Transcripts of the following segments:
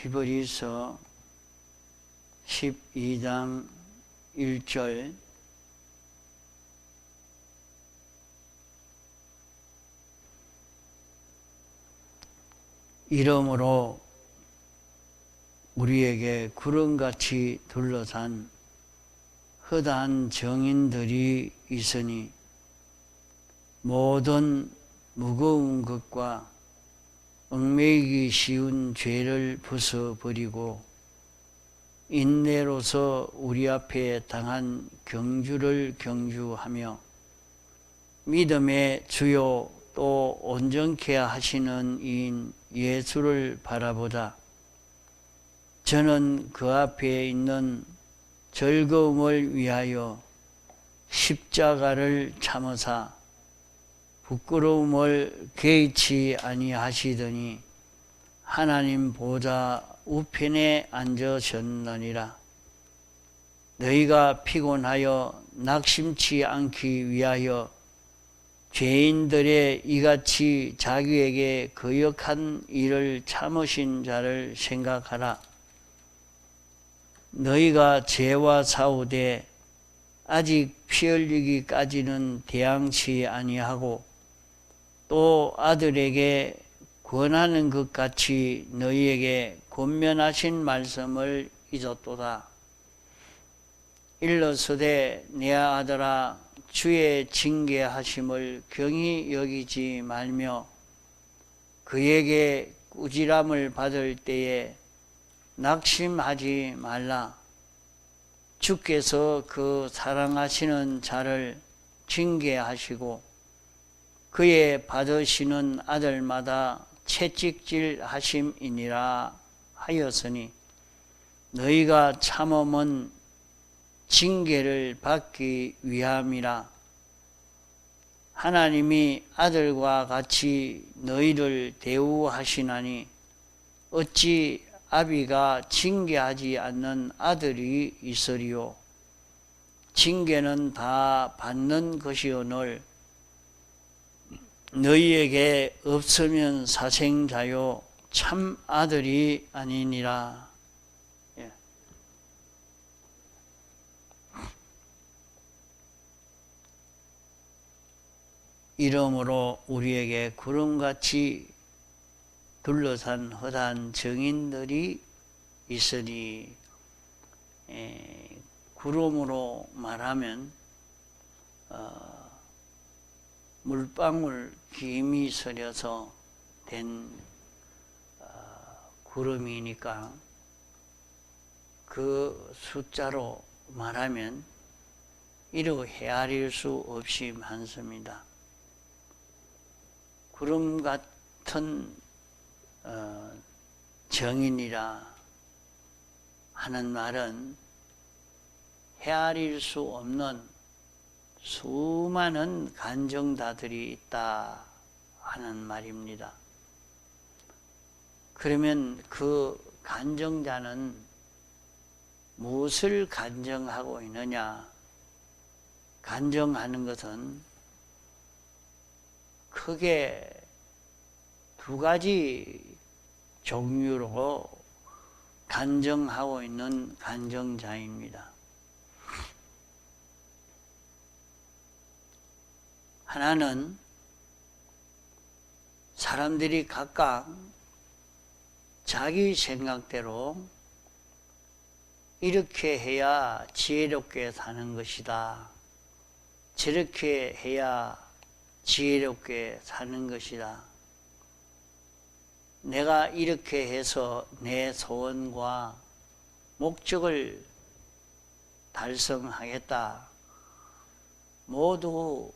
히브리서 12장 1절 이러므로 우리에게 구름같이 둘러싼 허다한 정인들이 있으니 모든 무거운 것과 얽매이기 쉬운 죄를 벗어버리고 인내로서 우리 앞에 당한 경주를 경주하며 믿음의 주요 또 온전케 하시는 이인 예수를 바라보자. 저는 그 앞에 있는 즐거움을 위하여 십자가를 참으사 부끄러움을 개의치 아니하시더니 하나님 보좌 우편에 앉으셨느니라. 너희가 피곤하여 낙심치 않기 위하여 죄인들의 이같이 자기에게 거역한 일을 참으신 자를 생각하라. 너희가 죄와 싸우되 아직 피 흘리기까지는 대항치 아니하고 또 아들에게 권하는 것 같이 너희에게 권면하신 말씀을 잊었도다. 일러서되 내 아들아 주의 징계하심을 경히 여기지 말며 그에게 꾸지람을 받을 때에 낙심하지 말라. 주께서 그 사랑하시는 자를 징계하시고 그의 받으시는 아들마다 채찍질 하심이니라 하였으니 너희가 참음은 징계를 받기 위함이라. 하나님이 아들과 같이 너희를 대우하시나니 어찌 아비가 징계하지 않는 아들이 있으리요. 징계는 다 받는 것이오늘 너희에게 없으면 사생자요 참 아들이 아니니라. 이러므로 우리에게 구름같이 둘러싼 허다한 정인들이 있으니, 구름으로 말하면 물방울 김이 서려서 된 구름이니까 그 숫자로 말하면 이루 헤아릴 수 없이 많습니다. 구름 같은 정인이라 하는 말은 헤아릴 수 없는 수많은 간정자들이 있다 하는 말입니다. 그러면 그 간정자는 무엇을 간정하고 있느냐? 간정하는 것은 크게 두 가지 종류로 간정하고 있는 간정자입니다. 하나는 사람들이 각각 자기 생각대로 이렇게 해야 지혜롭게 사는 것이다. 저렇게 해야 지혜롭게 사는 것이다. 내가 이렇게 해서 내 소원과 목적을 달성하겠다. 모두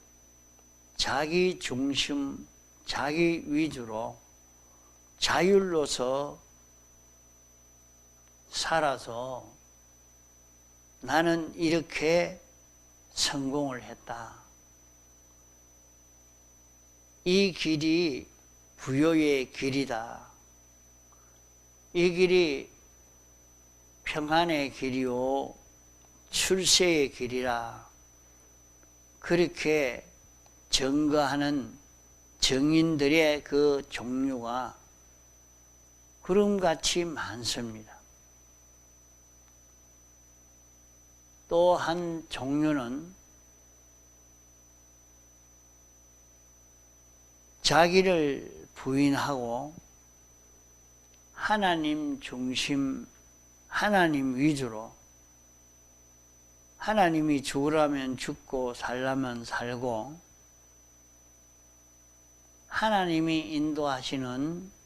자기 중심, 자기 위주로 자율로서 살아서 나는 이렇게 성공을 했다. 이 길이 부요의 길이다. 이 길이 평안의 길이요 출세의 길이라. 그렇게 증거하는 정인들의 그 종류가 구름같이 많습니다. 또 한 종류는 자기를 부인하고 하나님 중심, 하나님 위주로 하나님이 죽으라면 죽고 살라면 살고 하나님이 인도하시는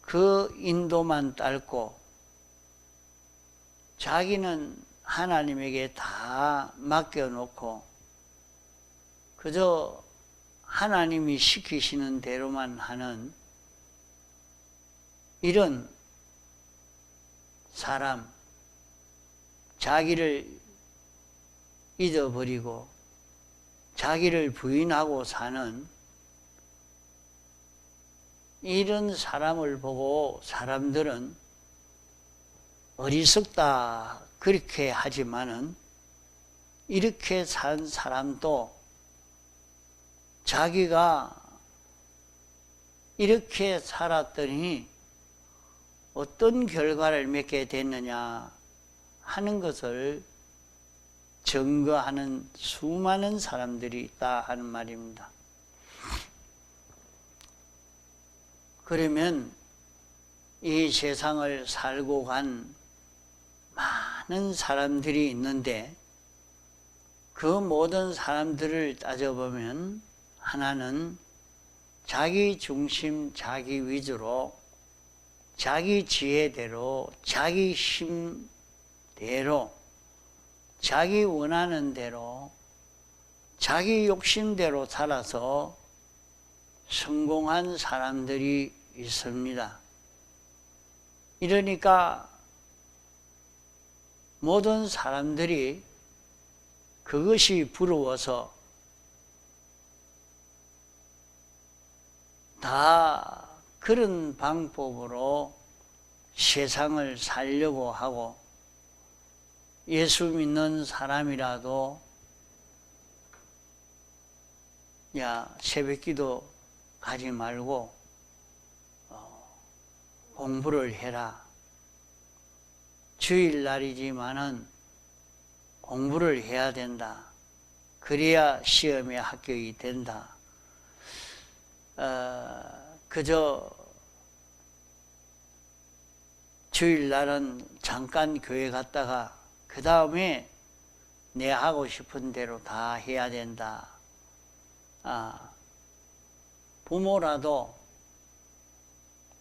그 인도만 따르고 자기는 하나님에게 다 맡겨놓고 그저 하나님이 시키시는 대로만 하는 이런 사람, 자기를 잊어버리고 자기를 부인하고 사는 이런 사람을 보고 사람들은 어리석다 그렇게 하지만은 이렇게 산 사람도 자기가 이렇게 살았더니 어떤 결과를 맺게 됐느냐 하는 것을 증거하는 수많은 사람들이 있다 하는 말입니다. 그러면 이 세상을 살고 간 많은 사람들이 있는데 그 모든 사람들을 따져보면 하나는 자기 중심, 자기 위주로 자기 지혜대로, 자기 힘대로, 자기 원하는 대로, 자기 욕심대로 살아서 성공한 사람들이 있습니다. 이러니까 모든 사람들이 그것이 부러워서 다 그런 방법으로 세상을 살려고 하고 예수 믿는 사람이라도 야 새벽기도 가지 말고 공부를 해라. 주일날이지만은 공부를 해야 된다. 그래야 시험에 합격이 된다. 그저 주일날은 잠깐 교회 갔다가 그 다음에 내 하고 싶은 대로 다 해야 된다. 부모라도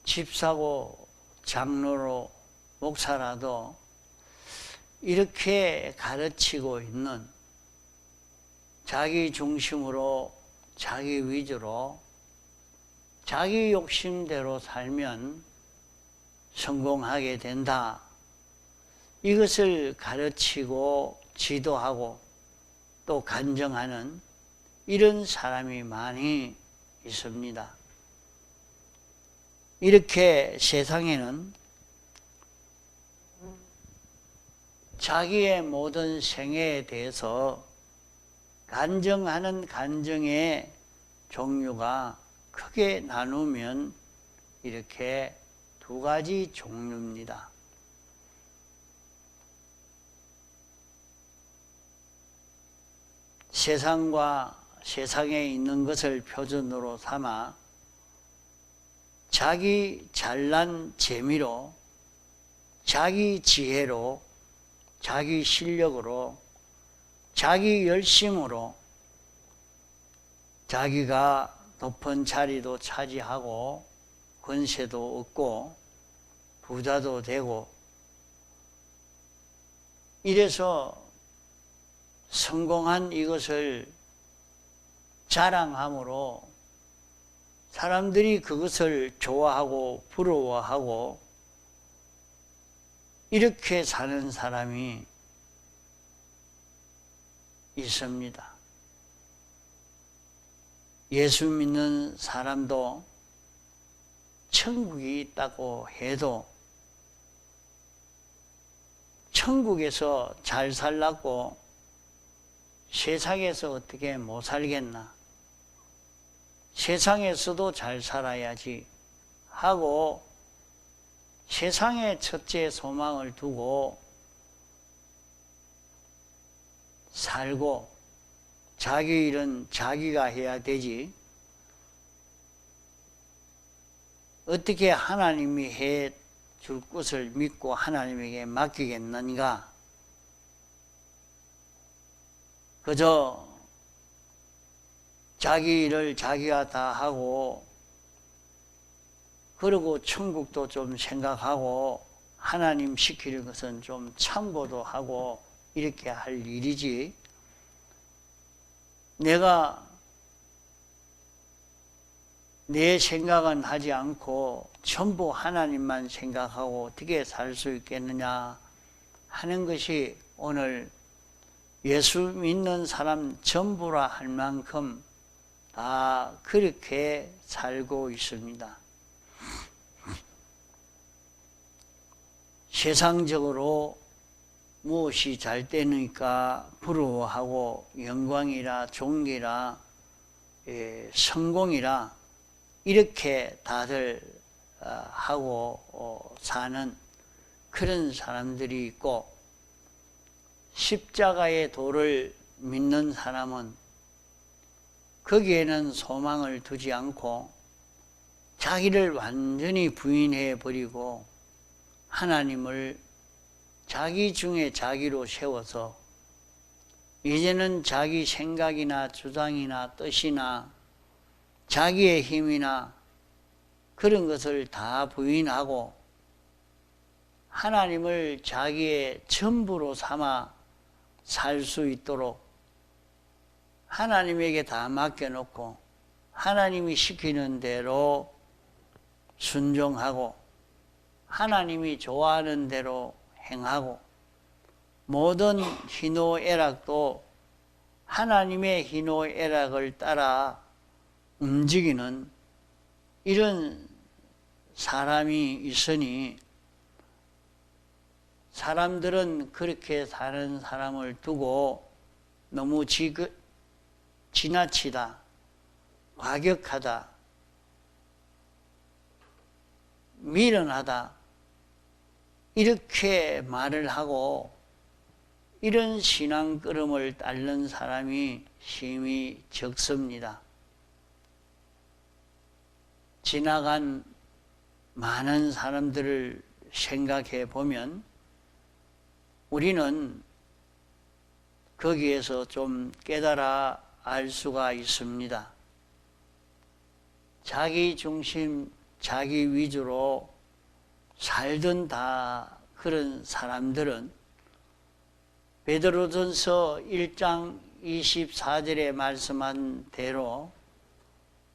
집사고 장로로 목사라도 이렇게 가르치고 있는 자기 중심으로 자기 위주로 자기 욕심대로 살면 성공하게 된다. 이것을 가르치고 지도하고 또 간증하는 이런 사람이 많이 있습니다. 이렇게 세상에는 자기의 모든 생애에 대해서 간증하는 간증의 종류가 크게 나누면 이렇게 두 가지 종류입니다. 세상과 세상에 있는 것을 표준으로 삼아 자기 잘난 재미로, 자기 지혜로, 자기 실력으로, 자기 열심으로 자기가 높은 자리도 차지하고 권세도 얻고 부자도 되고 이래서 성공한 이것을 자랑함으로 사람들이 그것을 좋아하고 부러워하고 이렇게 사는 사람이 있습니다. 예수 믿는 사람도 천국이 있다고 해도 천국에서 잘 살라고 세상에서 어떻게 못 살겠나? 세상에서도 잘 살아야지 하고 세상에 첫째 소망을 두고 살고 자기 일은 자기가 해야 되지 어떻게 하나님이 해 줄 것을 믿고 하나님에게 맡기겠는가? 그저 자기 일을 자기가 다 하고 그리고 천국도 좀 생각하고 하나님 시키는 것은 좀 참고도 하고 이렇게 할 일이지 내가 내 생각은 하지 않고 전부 하나님만 생각하고 어떻게 살 수 있겠느냐 하는 것이 오늘 예수 믿는 사람 전부라 할 만큼 다 그렇게 살고 있습니다. 세상적으로 무엇이 잘 되니까 부러워하고 영광이라 존귀라 성공이라 이렇게 다들 하고 사는 그런 사람들이 있고 십자가의 도를 믿는 사람은 거기에는 소망을 두지 않고 자기를 완전히 부인해 버리고 하나님을 자기 중에 자기로 세워서 이제는 자기 생각이나 주장이나 뜻이나 자기의 힘이나 그런 것을 다 부인하고 하나님을 자기의 전부로 삼아 살 수 있도록 하나님에게 다 맡겨놓고 하나님이 시키는 대로 순종하고 하나님이 좋아하는 대로 행하고 모든 희노애락도 하나님의 희노애락을 따라 움직이는 이런 사람이 있으니 사람들은 그렇게 사는 사람을 두고 너무 지나치다, 과격하다, 미련하다 이렇게 말을 하고 이런 신앙걸음을 따르는 사람이 심히 적습니다. 지나간 많은 사람들을 생각해 보면 우리는 거기에서 좀 깨달아 알 수가 있습니다. 자기 중심, 자기 위주로 살던 다 그런 사람들은 베드로전서 1장 24절에 말씀한 대로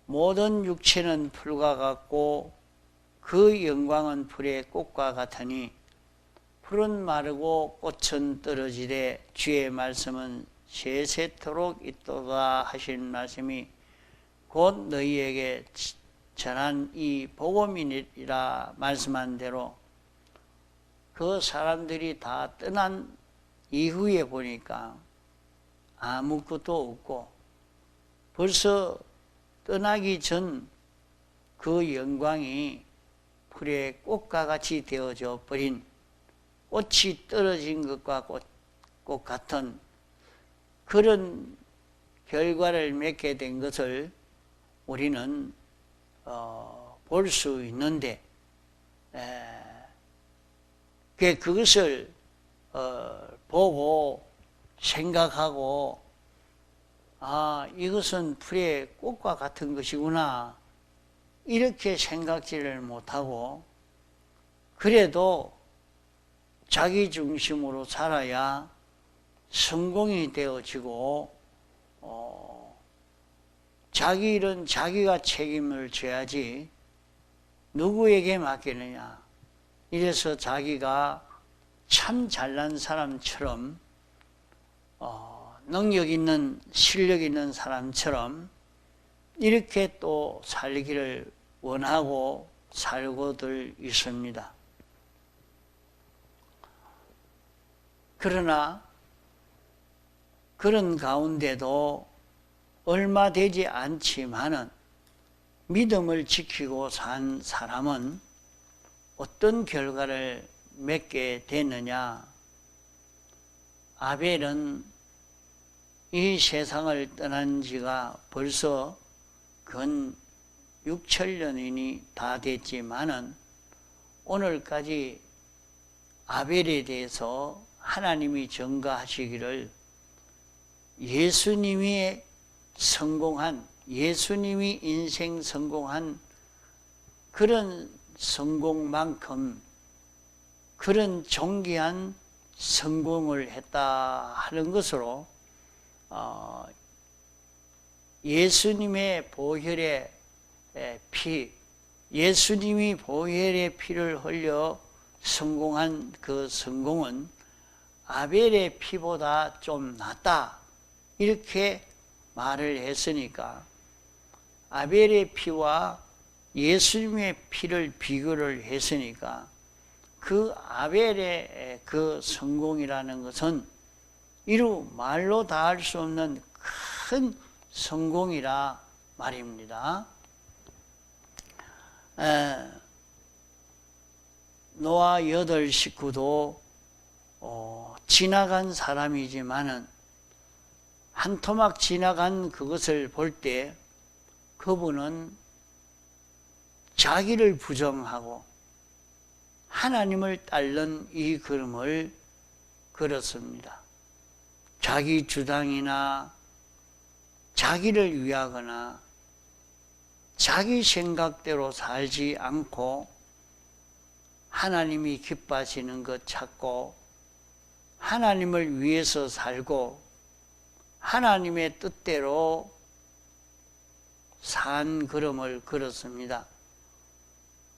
모든 육체는 풀과 같고 그 영광은 풀의 꽃과 같으니 풀은 마르고 꽃은 떨어지되 주의 말씀은 세세토록 있도다 하신 말씀이 곧 너희에게 전한 이 복음이니라 말씀한 대로 그 사람들이 다 떠난 이후에 보니까 아무것도 없고 벌써 떠나기 전 그 영광이 풀의 꽃과 같이 되어져 버린 꽃이 떨어진 것과 꽃 같은 그런 결과를 맺게 된 것을 우리는 볼 수 있는데 그것을 보고 생각하고 이것은 풀의 꽃과 같은 것이구나 이렇게 생각지를 못하고 그래도 자기 중심으로 살아야 성공이 되어지고 자기 일은 자기가 책임을 져야지 누구에게 맡기느냐 이래서 자기가 참 잘난 사람처럼 능력 있는 실력 있는 사람처럼 이렇게 또 살기를 원하고 살고들 있습니다. 그러나 그런 가운데도 얼마 되지 않지만은 믿음을 지키고 산 사람은 어떤 결과를 맺게 되느냐? 아벨은 이 세상을 떠난 지가 벌써 근 6천년이 다 됐지만은 오늘까지 아벨에 대해서 하나님이 전가하시기를 예수님이 인생 성공한 그런 성공만큼 그런 존귀한 성공을 했다 하는 것으로 예수님의 보혈의 피, 예수님이 보혈의 피를 흘려 성공한 그 성공은 아벨의 피보다 좀 낫다 이렇게 말을 했으니까 아벨의 피와 예수님의 피를 비교를 했으니까 그 아벨의 그 성공이라는 것은 이루 말로 다 할 수 없는 큰 성공이라 말입니다. 노아 8 식구도 지나간 사람이지만은 한 토막 지나간 그것을 볼 때 그분은 자기를 부정하고 하나님을 따른 이 걸음을 걸었습니다. 자기 주장이나 자기를 위하거나 자기 생각대로 살지 않고 하나님이 기뻐하시는 것 찾고 하나님을 위해서 살고 하나님의 뜻대로 산 걸음을 걸었습니다.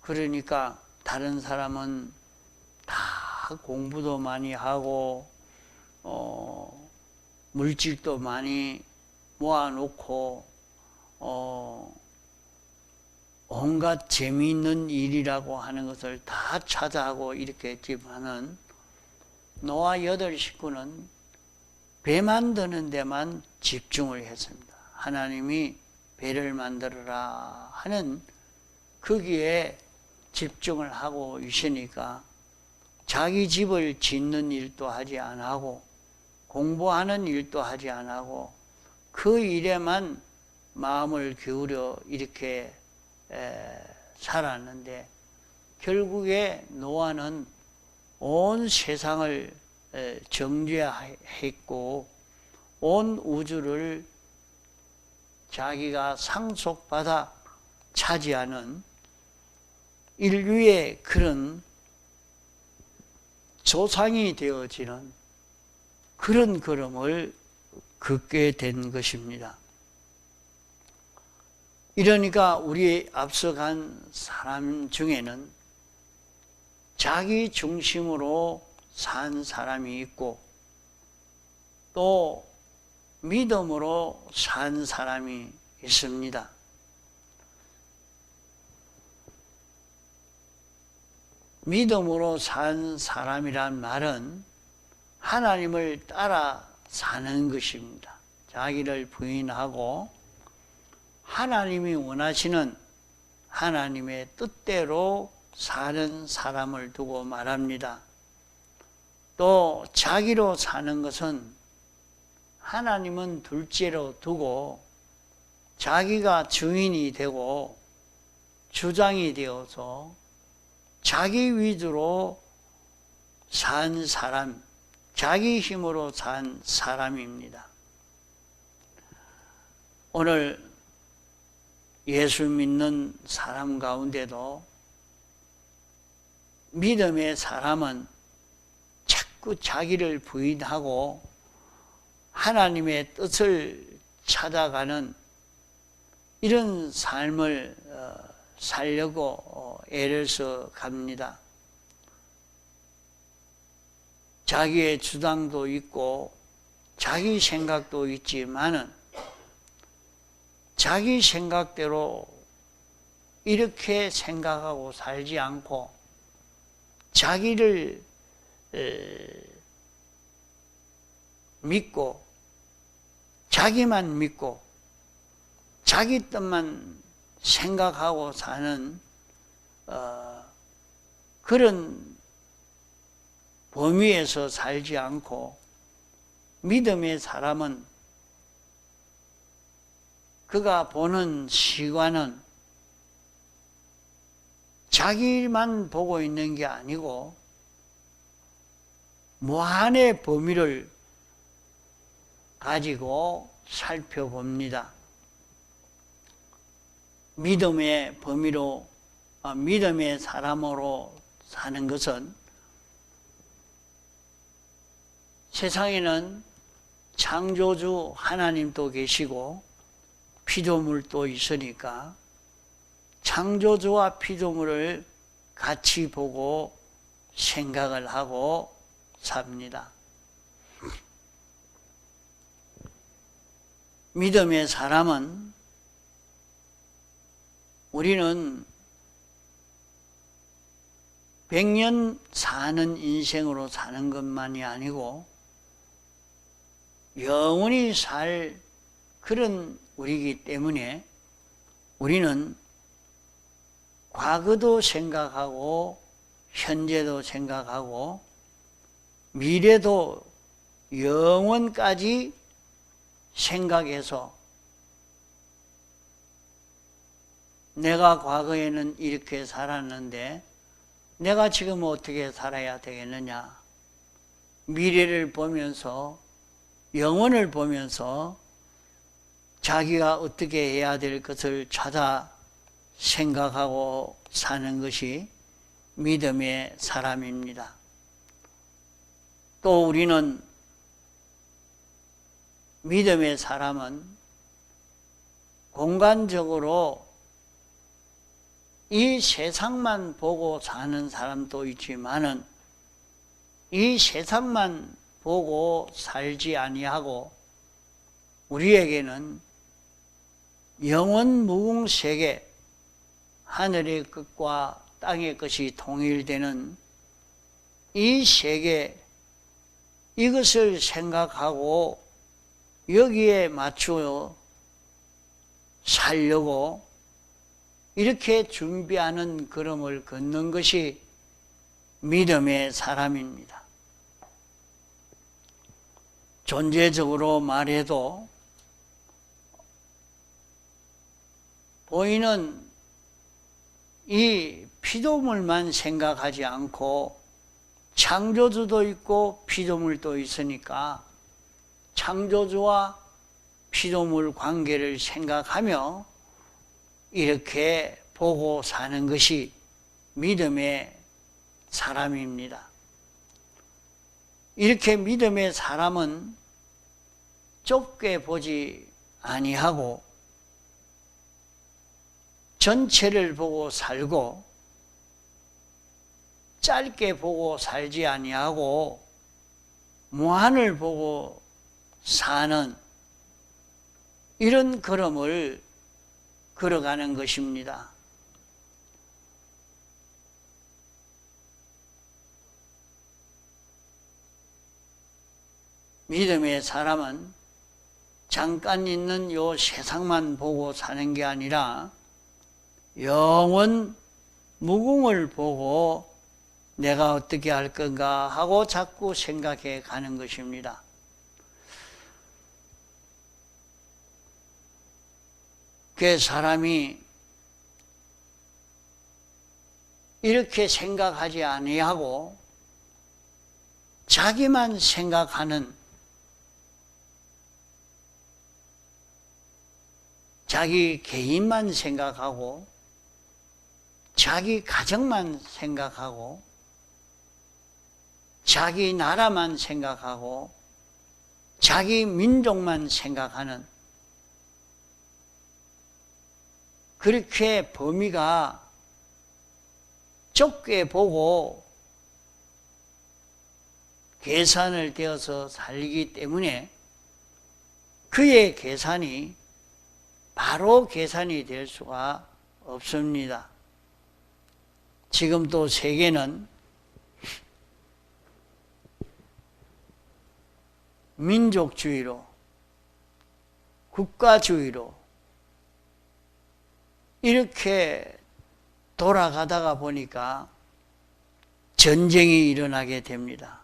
그러니까 다른 사람은 다 공부도 많이 하고 물질도 많이 모아놓고 온갖 재미있는 일이라고 하는 것을 다 찾아하고 이렇게 했지만은 노아 8 식구는 배 만드는 데만 집중을 했습니다. 하나님이 배를 만들어라 하는 거기에 집중을 하고 있으니까 자기 집을 짓는 일도 하지 않고 공부하는 일도 하지 않고 그 일에만 마음을 기울여 이렇게 살았는데 결국에 노아는 온 세상을 정죄했고 온 우주를 자기가 상속받아 차지하는 인류의 그런 조상이 되어지는 그런 걸음을 걷게 된 것입니다. 이러니까 우리 앞서간 사람 중에는 자기 중심으로 산 사람이 있고 또 믿음으로 산 사람이 있습니다. 믿음으로 산 사람이란 말은 하나님을 따라 사는 것입니다. 자기를 부인하고 하나님이 원하시는 하나님의 뜻대로 사는 사람을 두고 말합니다. 또 자기로 사는 것은 하나님은 둘째로 두고 자기가 주인이 되고 주장이 되어서 자기 위주로 산 사람, 자기 힘으로 산 사람입니다. 오늘 예수 믿는 사람 가운데도 믿음의 사람은 자꾸 자기를 부인하고 하나님의 뜻을 찾아가는 이런 삶을 살려고 애를 써 갑니다. 자기의 주장도 있고 자기 생각도 있지만은 자기 생각대로 이렇게 생각하고 살지 않고 자기를 믿고 자기만 믿고 자기 뜻만 생각하고 사는 그런 범위에서 살지 않고 믿음의 사람은 그가 보는 시관은 자기만 보고 있는 게 아니고 무한의 범위를 가지고 살펴봅니다. 믿음의 범위로, 믿음의 사람으로 사는 것은 세상에는 창조주 하나님도 계시고 피조물도 있으니까 창조주와 피조물을 같이 보고 생각을 하고 삽니다. 믿음의 사람은 우리는 100년 사는 인생으로 사는 것만이 아니고 영원히 살 그런 우리이기 때문에 우리는 과거도 생각하고 현재도 생각하고 미래도 영원까지 생각해서 내가 과거에는 이렇게 살았는데 내가 지금 어떻게 살아야 되겠느냐, 미래를 보면서 영혼을 보면서 자기가 어떻게 해야 될 것을 찾아 생각하고 사는 것이 믿음의 사람입니다. 또 우리는 믿음의 사람은 공간적으로 이 세상만 보고 사는 사람도 있지만은 이 세상만 보고 살지 아니하고 우리에게는 영원 무궁세계, 하늘의 끝과 땅의 끝이 통일되는 이 세계, 이것을 생각하고 여기에 맞추어 살려고 이렇게 준비하는 걸음을 걷는 것이 믿음의 사람입니다. 존재적으로 말해도 보이는 이 피조물만 생각하지 않고 창조주도 있고 피조물도 있으니까 창조주와 피조물 관계를 생각하며 이렇게 보고 사는 것이 믿음의 사람입니다. 이렇게 믿음의 사람은 좁게 보지 아니하고 전체를 보고 살고 짧게 보고 살지 아니하고 무한을 보고 사는 이런 걸음을 걸어가는 것입니다. 믿음의 사람은 잠깐 있는 요 세상만 보고 사는 게 아니라 영원 무궁을 보고 내가 어떻게 할 건가 하고 자꾸 생각해 가는 것입니다. 그 사람이 이렇게 생각하지 아니하고 자기만 생각하는, 자기 개인만 생각하고 자기 가정만 생각하고 자기 나라만 생각하고 자기 민족만 생각하는, 그렇게 범위가 좁게 보고 계산을 되어서 살기 때문에 그의 계산이 바로 계산이 될 수가 없습니다. 지금 또 세계는 민족주의로, 국가주의로 이렇게 돌아가다가 보니까 전쟁이 일어나게 됩니다.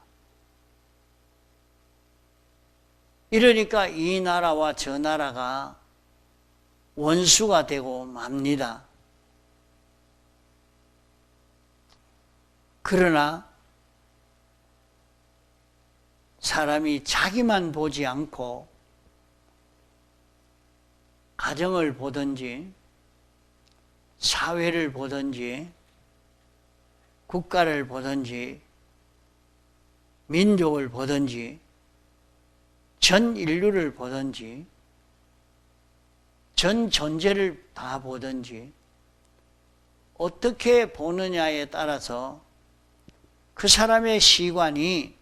이러니까 이 나라와 저 나라가 원수가 되고 맙니다. 그러나 사람이 자기만 보지 않고 가정을 보든지 사회를 보든지 국가를 보든지 민족을 보든지 전 인류를 보든지 전 존재를 다 보든지 어떻게 보느냐에 따라서 그 사람의 시관이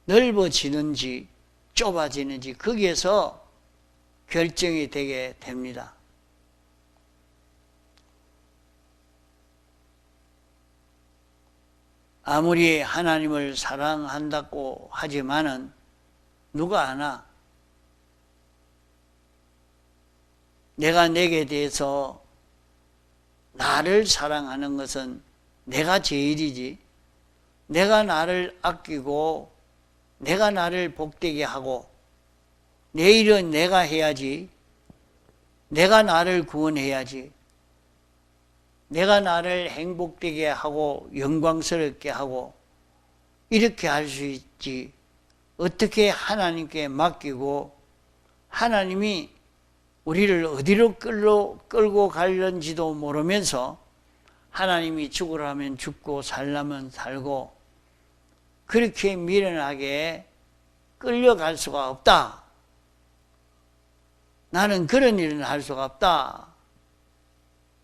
넓어지는지 좁아지는지 거기에서 결정이 되게 됩니다. 아무리 하나님을 사랑한다고 하지만은 누가 아나? 내가 내게 대해서 나를 사랑하는 것은 내가 제일이지. 내가 나를 아끼고 내가 나를 복되게 하고 내 일은 내가 해야지. 내가 나를 구원해야지. 내가 나를 행복되게 하고 영광스럽게 하고 이렇게 할 수 있지. 어떻게 하나님께 맡기고 하나님이 우리를 어디로 끌고 가려는지도 모르면서 하나님이 죽으라면 죽고 살라면 살고 그렇게 미련하게 끌려갈 수가 없다. 나는 그런 일은 할 수가 없다.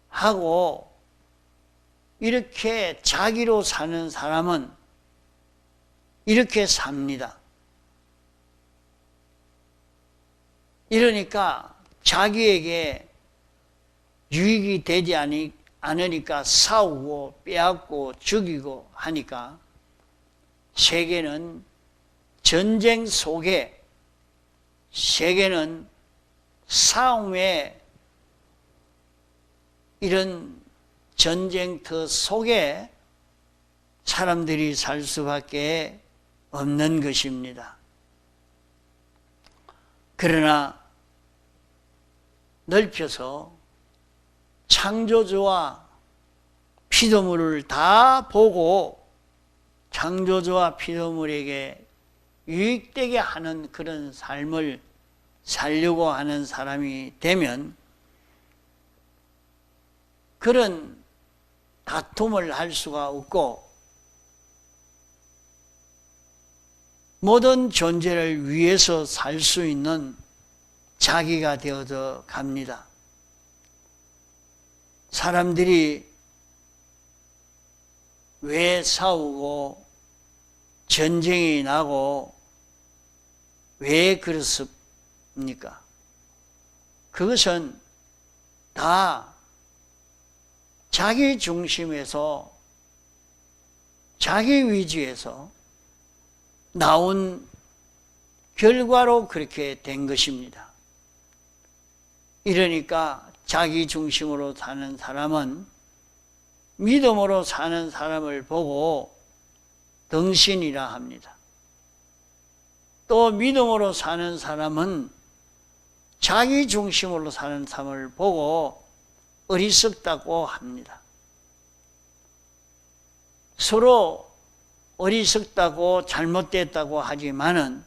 하고 이렇게 자기로 사는 사람은 이렇게 삽니다. 이러니까 자기에게 유익이 되지 않으니까 싸우고 빼앗고 죽이고 하니까 세계는 전쟁 속에 세계는 싸움의 이런 전쟁터 속에 사람들이 살 수밖에 없는 것입니다. 그러나 넓혀서 창조주와 피조물을 다 보고 창조주와 피조물에게 유익되게 하는 그런 삶을 살려고 하는 사람이 되면 그런 다툼을 할 수가 없고 모든 존재를 위해서 살 수 있는 자기가 되어져 갑니다. 사람들이 왜 싸우고 전쟁이 나고 왜 그렇습니까? 그것은 다 자기 중심에서 자기 위주에서 나온 결과로 그렇게 된 것입니다. 이러니까 자기 중심으로 사는 사람은 믿음으로 사는 사람을 보고 등신이라 합니다. 또 믿음으로 사는 사람은 자기 중심으로 사는 사람을 보고 어리석다고 합니다. 서로 어리석다고 잘못됐다고 하지만은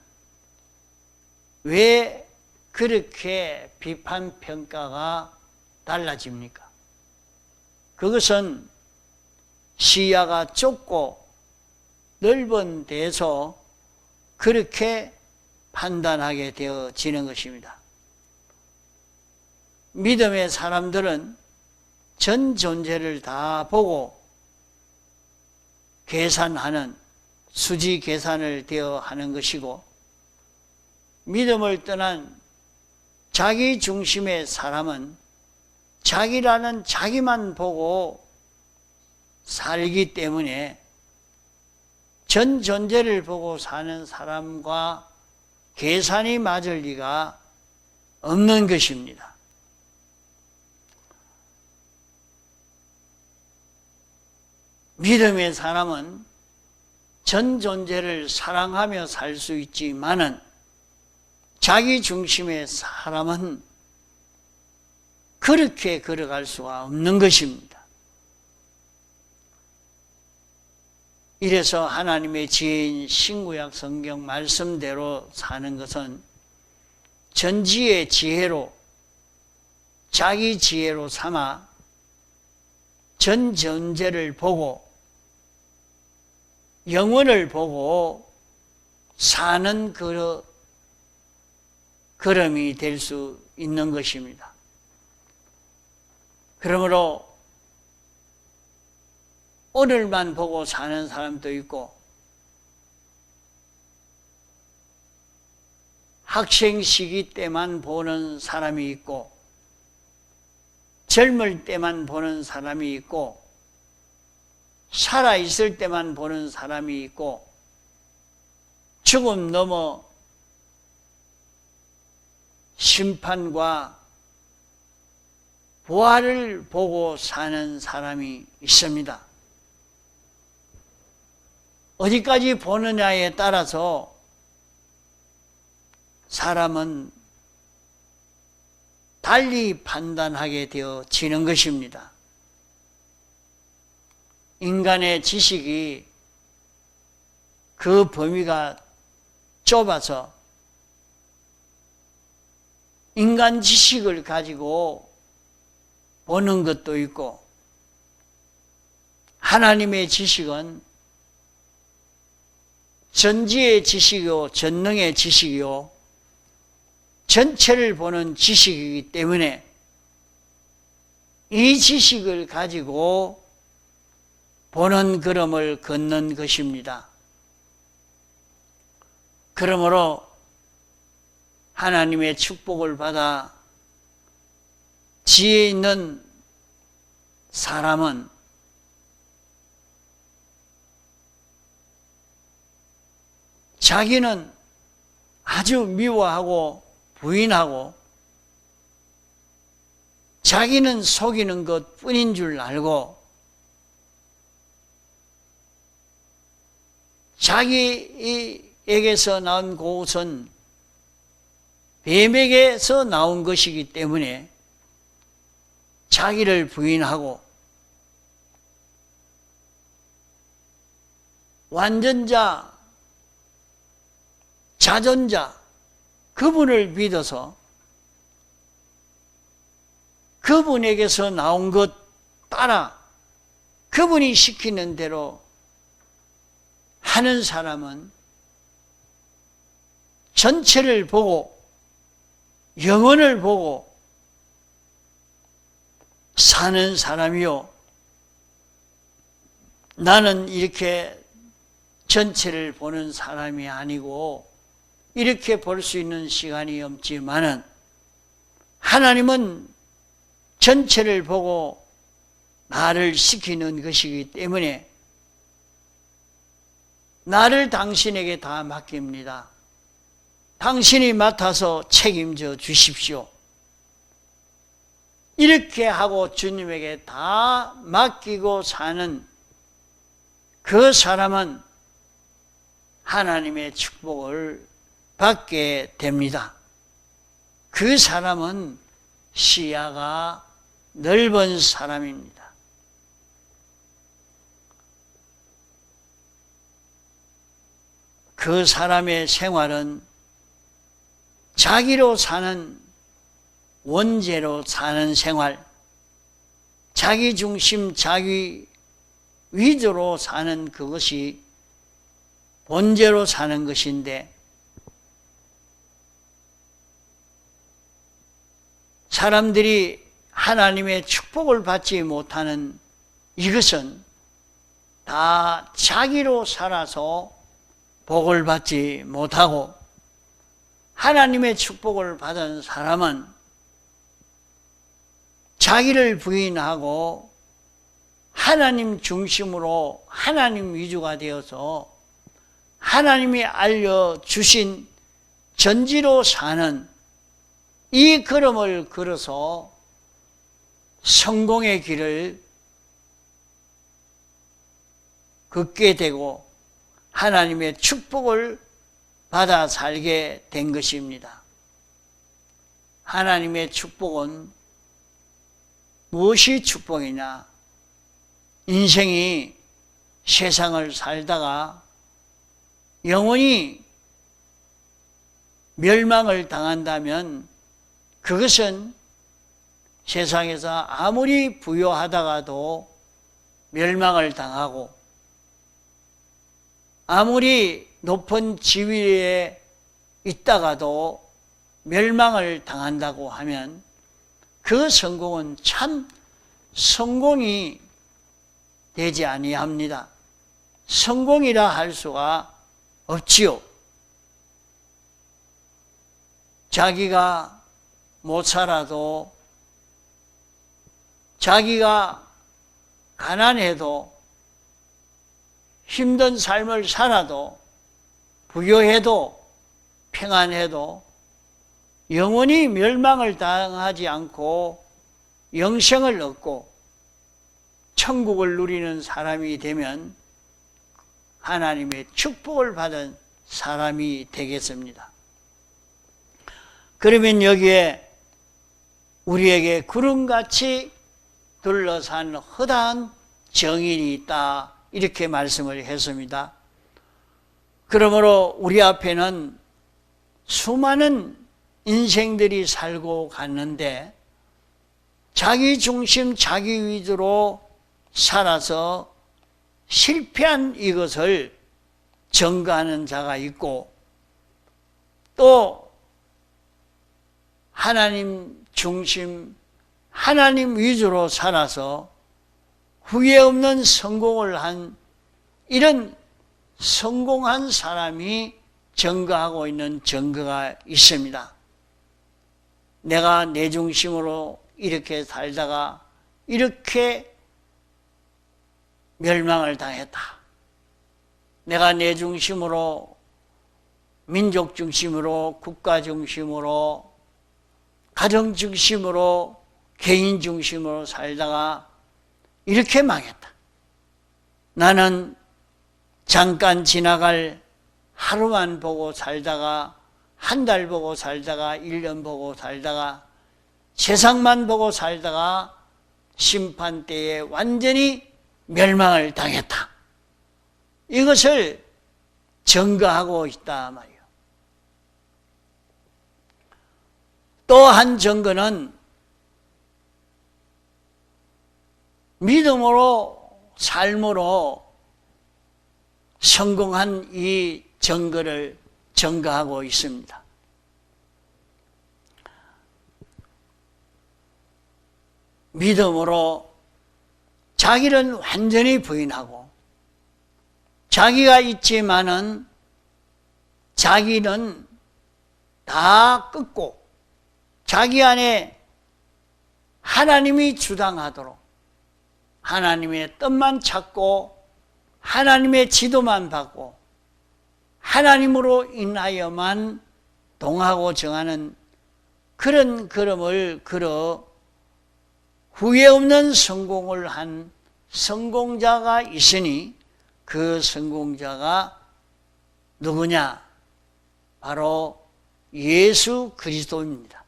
왜 그렇게 비판 평가가 달라집니까? 그것은 시야가 좁고 넓은 데서 그렇게 판단하게 되어지는 것입니다. 믿음의 사람들은 전 존재를 다 보고 계산하는 수지 계산을 되어 하는 것이고 믿음을 떠난 자기 중심의 사람은 자기라는 자기만 보고 살기 때문에 전 존재를 보고 사는 사람과 계산이 맞을 리가 없는 것입니다. 믿음의 사람은 전 존재를 사랑하며 살 수 있지만은 자기 중심의 사람은 그렇게 걸어갈 수가 없는 것입니다. 이래서 하나님의 지혜인 신구약 성경 말씀대로 사는 것은 전지의 지혜로, 자기 지혜로 삼아 전 존재를 보고 영혼을 보고 사는 걸음이 될 수 있는 것입니다. 그러므로 오늘만 보고 사는 사람도 있고, 학생 시기 때만 보는 사람이 있고, 젊을 때만 보는 사람이 있고, 살아있을 때만 보는 사람이 있고, 죽음 넘어 심판과 부활을 보고 사는 사람이 있습니다. 어디까지 보느냐에 따라서 사람은 달리 판단하게 되어지는 것입니다. 인간의 지식이 그 범위가 좁아서 인간 지식을 가지고 보는 것도 있고, 하나님의 지식은 전지의 지식이요, 전능의 지식이요, 전체를 보는 지식이기 때문에 이 지식을 가지고 보는 걸음을 걷는 것입니다. 그러므로 하나님의 축복을 받아 지혜 있는 사람은 자기는 아주 미워하고 부인하고 자기는 속이는 것 뿐인 줄 알고 자기에게서 나온 그것은 뱀에게서 나온 것이기 때문에 자기를 부인하고 완전자, 자존자, 그분을 믿어서 그분에게서 나온 것 따라 그분이 시키는 대로 하는 사람은 전체를 보고 영혼을 보고 사는 사람이요, 나는 이렇게 전체를 보는 사람이 아니고 이렇게 볼 수 있는 시간이 없지만은 하나님은 전체를 보고 나를 시키는 것이기 때문에 나를 당신에게 다 맡깁니다. 당신이 맡아서 책임져 주십시오. 이렇게 하고 주님에게 다 맡기고 사는 그 사람은 하나님의 축복을 받게 됩니다. 그 사람은 시야가 넓은 사람입니다. 그 사람의 생활은 자기로 사는, 원죄로 사는 생활, 자기 중심, 자기 위주로 사는 그것이 본죄로 사는 것인데, 사람들이 하나님의 축복을 받지 못하는 이것은 다 자기로 살아서 복을 받지 못하고, 하나님의 축복을 받은 사람은 자기를 부인하고 하나님 중심으로 하나님 위주가 되어서 하나님이 알려주신 전지로 사는 이 걸음을 걸어서 성공의 길을 걷게 되고 하나님의 축복을 받아 살게 된 것입니다. 하나님의 축복은 무엇이 축복이냐? 인생이 세상을 살다가 영원히 멸망을 당한다면 그것은 세상에서 아무리 부유하다가도 멸망을 당하고 아무리 높은 지위에 있다가도 멸망을 당한다고 하면 그 성공은 참 성공이 되지 아니합니다. 성공이라 할 수가 없지요. 자기가 못 살아도, 자기가 가난해도, 힘든 삶을 살아도, 부유해도, 평안해도 영원히 멸망을 당하지 않고 영생을 얻고 천국을 누리는 사람이 되면 하나님의 축복을 받은 사람이 되겠습니다. 그러면 여기에 우리에게 구름같이 둘러싼 허다한 정인이 있다, 이렇게 말씀을 했습니다. 그러므로 우리 앞에는 수많은 인생들이 살고 갔는데 자기 중심, 자기 위주로 살아서 실패한 이것을 증거하는 자가 있고, 또 하나님 중심, 하나님 위주로 살아서 후회 없는 성공을 한 이런 성공한 사람이 증거하고 있는 증거가 있습니다. 내가 내 중심으로 이렇게 살다가 이렇게 멸망을 당했다. 내가 내 중심으로, 민족 중심으로, 국가 중심으로, 가정 중심으로, 개인 중심으로 살다가 이렇게 망했다. 나는 잠깐 지나갈 하루만 보고 살다가, 한 달 보고 살다가, 1년 보고 살다가, 세상만 보고 살다가 심판 때에 완전히 멸망을 당했다. 이것을 증거하고 있다 말이에요. 또 한 증거는 믿음으로, 삶으로 성공한 이 증거를 증거하고 있습니다. 믿음으로 자기를 완전히 부인하고, 자기가 있지만은 자기는 다 끊고 자기 안에 하나님이 주당하도록 하나님의 뜻만 찾고 하나님의 지도만 받고 하나님으로 인하여만 동하고 정하는 그런 걸음을 걸어 후회 없는 성공을 한 성공자가 있으니 그 성공자가 누구냐? 바로 예수 그리스도입니다.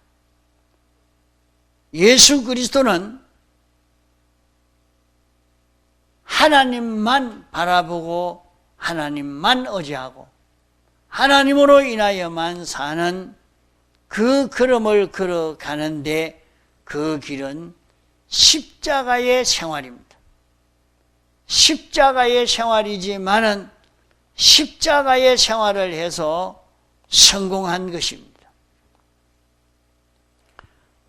예수 그리스도는 하나님만 바라보고 하나님만 의지하고 하나님으로 인하여만 사는 그 걸음을 걸어가는데 그 길은 십자가의 생활입니다. 십자가의 생활이지만은 십자가의 생활을 해서 성공한 것입니다.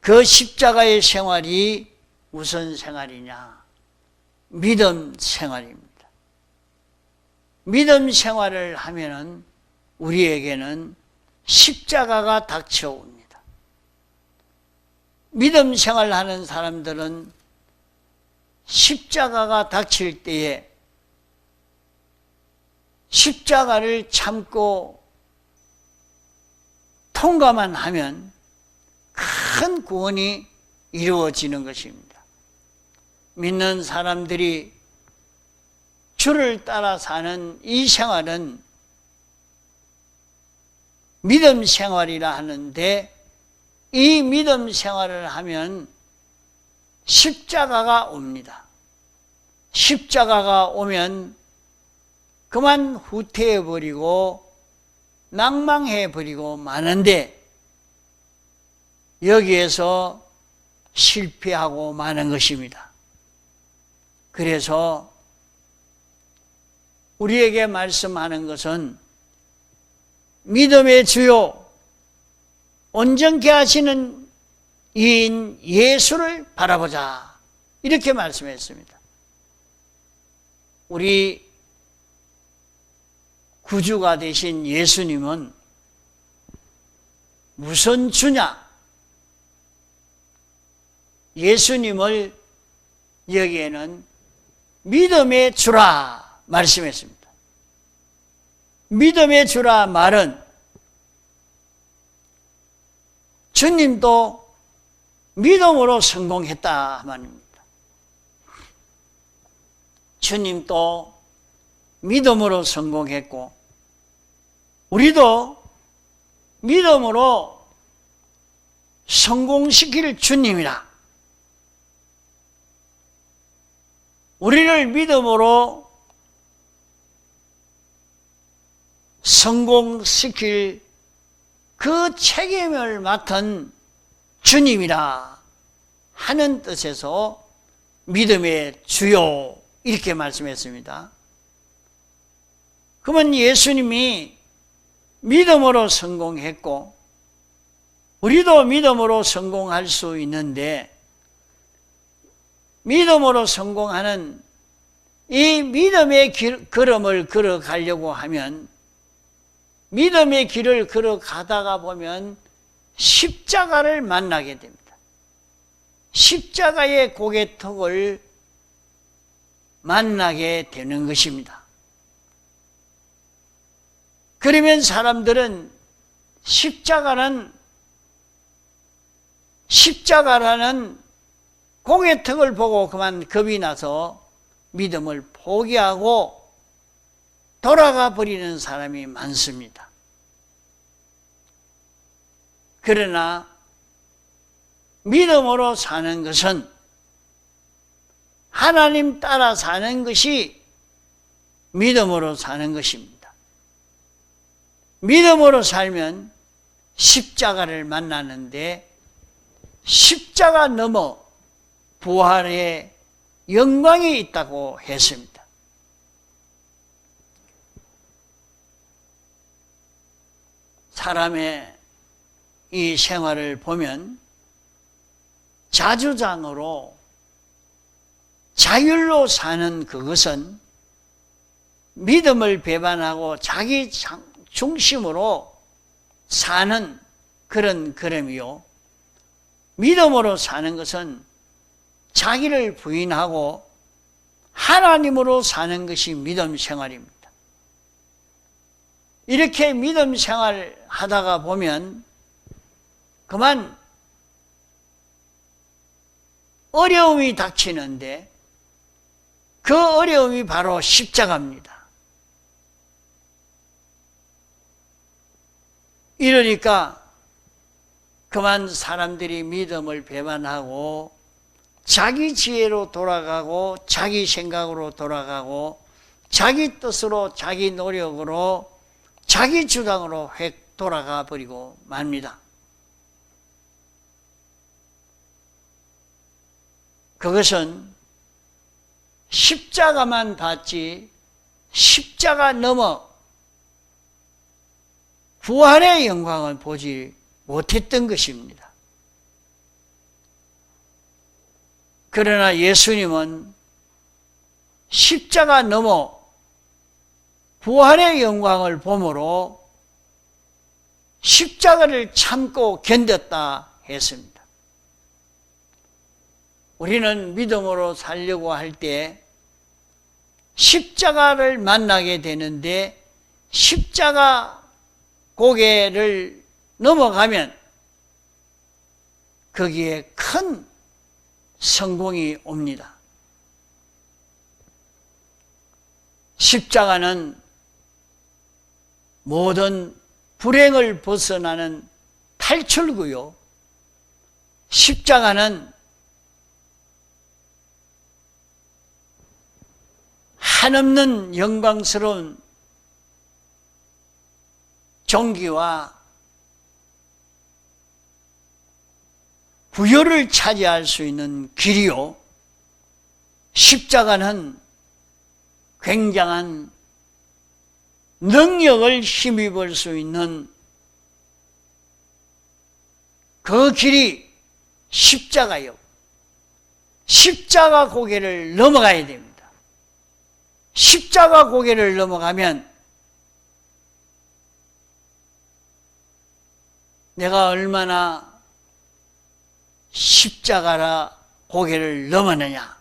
그 십자가의 생활이 무슨 생활이냐? 믿음 생활입니다. 믿음 생활을 하면은 우리에게는 십자가가 닥쳐옵니다. 믿음 생활하는 사람들은 십자가가 닥칠 때에 십자가를 참고 통과만 하면 큰 구원이 이루어지는 것입니다. 믿는 사람들이 주를 따라 사는 이 생활은 믿음 생활이라 하는데, 이 믿음 생활을 하면 십자가가 옵니다. 십자가가 오면 그만 후퇴해버리고 낭망해버리고 마는데, 여기에서 실패하고 마는 것입니다. 그래서 우리에게 말씀하는 것은 믿음의 주요 온전케 하시는 이인 예수를 바라보자, 이렇게 말씀했습니다. 우리 구주가 되신 예수님은 무슨 주냐? 예수님을 여기에는 믿음의 주라 말씀했습니다. 믿음의 주라 말은 주님도 믿음으로 성공했다 말입니다. 주님도 믿음으로 성공했고, 우리도 믿음으로 성공시킬 주님이라, 우리를 믿음으로 성공시킬 그 책임을 맡은 주님이라 하는 뜻에서 믿음의 주요, 이렇게 말씀했습니다. 그러면 예수님이 믿음으로 성공했고 우리도 믿음으로 성공할 수 있는데, 믿음으로 성공하는 이 믿음의 걸음을 걸어가려고 하면, 믿음의 길을 걸어가다가 보면 십자가를 만나게 됩니다. 십자가의 고개턱을 만나게 되는 것입니다. 그러면 사람들은 십자가라는 고개턱을 보고 그만 겁이 나서 믿음을 포기하고 돌아가 버리는 사람이 많습니다. 그러나 믿음으로 사는 것은, 하나님 따라 사는 것이 믿음으로 사는 것입니다. 믿음으로 살면 십자가를 만나는데, 십자가 넘어 부활의 영광이 있다고 했습니다. 사람의 이 생활을 보면 자주장으로 자율로 사는 그것은 믿음을 배반하고 자기 중심으로 사는 그런 걸음이요, 믿음으로 사는 것은 자기를 부인하고 하나님으로 사는 것이 믿음 생활입니다. 이렇게 믿음 생활 하다가 보면 그만 어려움이 닥치는데, 그 어려움이 바로 십자가입니다. 이러니까 그만 사람들이 믿음을 배반하고 자기 지혜로 돌아가고 자기 생각으로 돌아가고 자기 뜻으로 자기 노력으로 자기 주장으로 획 돌아가 버리고 맙니다. 그것은 십자가만 봤지 십자가 넘어 부활의 영광을 보지 못했던 것입니다. 그러나 예수님은 십자가 넘어 부활의 영광을 보므로 십자가를 참고 견뎠다 했습니다. 우리는 믿음으로 살려고 할 때 십자가를 만나게 되는데, 십자가 고개를 넘어가면 거기에 큰 성공이 옵니다. 십자가는 모든 불행을 벗어나는 탈출구요. 십자가는 한없는 영광스러운 존귀와 부여를 차지할 수 있는 길이요. 십자가는 굉장한 능력을 힘입을 수 있는 그 길이 십자가요. 십자가 고개를 넘어가야 됩니다. 십자가 고개를 넘어가면 내가 얼마나 십자가라 고개를 넘었느냐.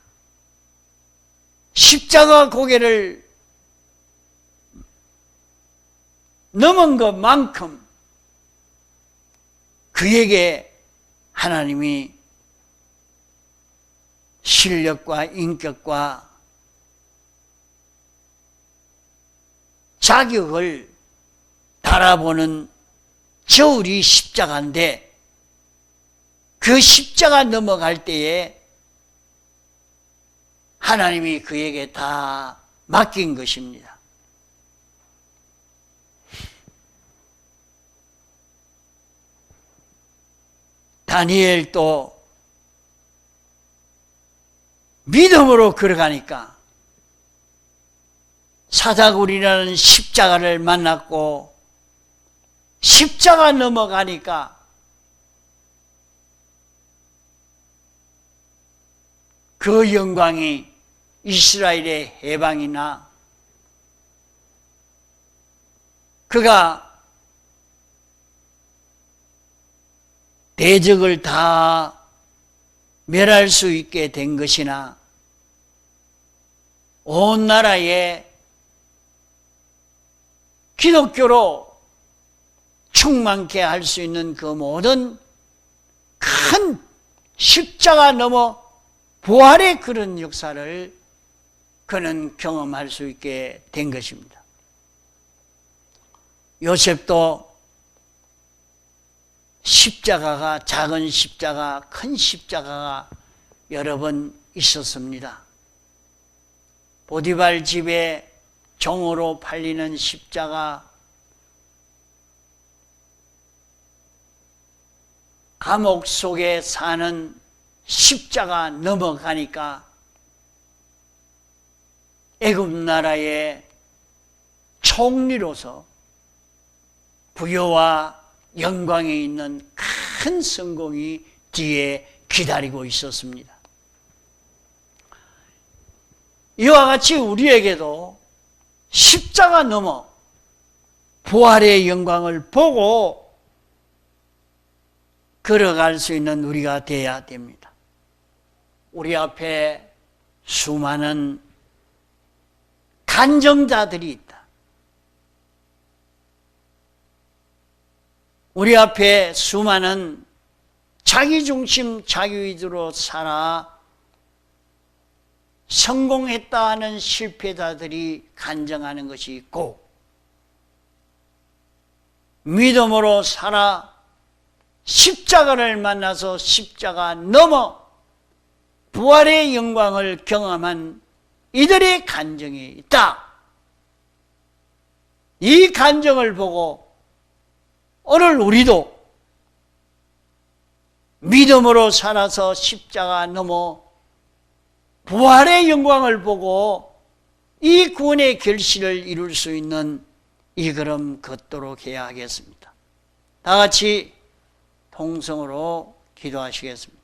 십자가 고개를 넘은 것만큼 그에게 하나님이 실력과 인격과 자격을 달아보는 저울이 십자가인데, 그 십자가 넘어갈 때에 하나님이 그에게 다 맡긴 것입니다. 다니엘도 믿음으로 걸어가니까 사자굴이라는 십자가를 만났고, 십자가 넘어가니까 그 영광이 이스라엘의 해방이나 그가 대적을 다 멸할 수 있게 된 것이나 온 나라에 기독교로 충만케 할 수 있는 그 모든 큰 십자가 넘어 부활의 그런 역사를 그는 경험할 수 있게 된 것입니다. 요셉도 십자가가, 작은 십자가, 큰 십자가가 여러 번 있었습니다. 보디발 집에 종으로 팔리는 십자가, 감옥 속에 사는 십자가 넘어가니까 애굽 나라의 총리로서 부여와 영광이 있는 큰 성공이 뒤에 기다리고 있었습니다. 이와 같이 우리에게도 십자가 넘어 부활의 영광을 보고 걸어갈 수 있는 우리가 되어야 됩니다. 우리 앞에 수많은 간정자들이 있다. 우리 앞에 수많은 자기중심, 자기위주로 살아 성공했다 하는 실패자들이 간증하는 것이 있고, 믿음으로 살아 십자가를 만나서 십자가 넘어 부활의 영광을 경험한 이들의 간증이 있다. 이 간증을 보고 오늘 우리도 믿음으로 살아서 십자가 넘어 부활의 영광을 보고 이 구원의 결실을 이룰 수 있는 이 걸음 걷도록 해야 하겠습니다. 다 같이 통성으로 기도하시겠습니다.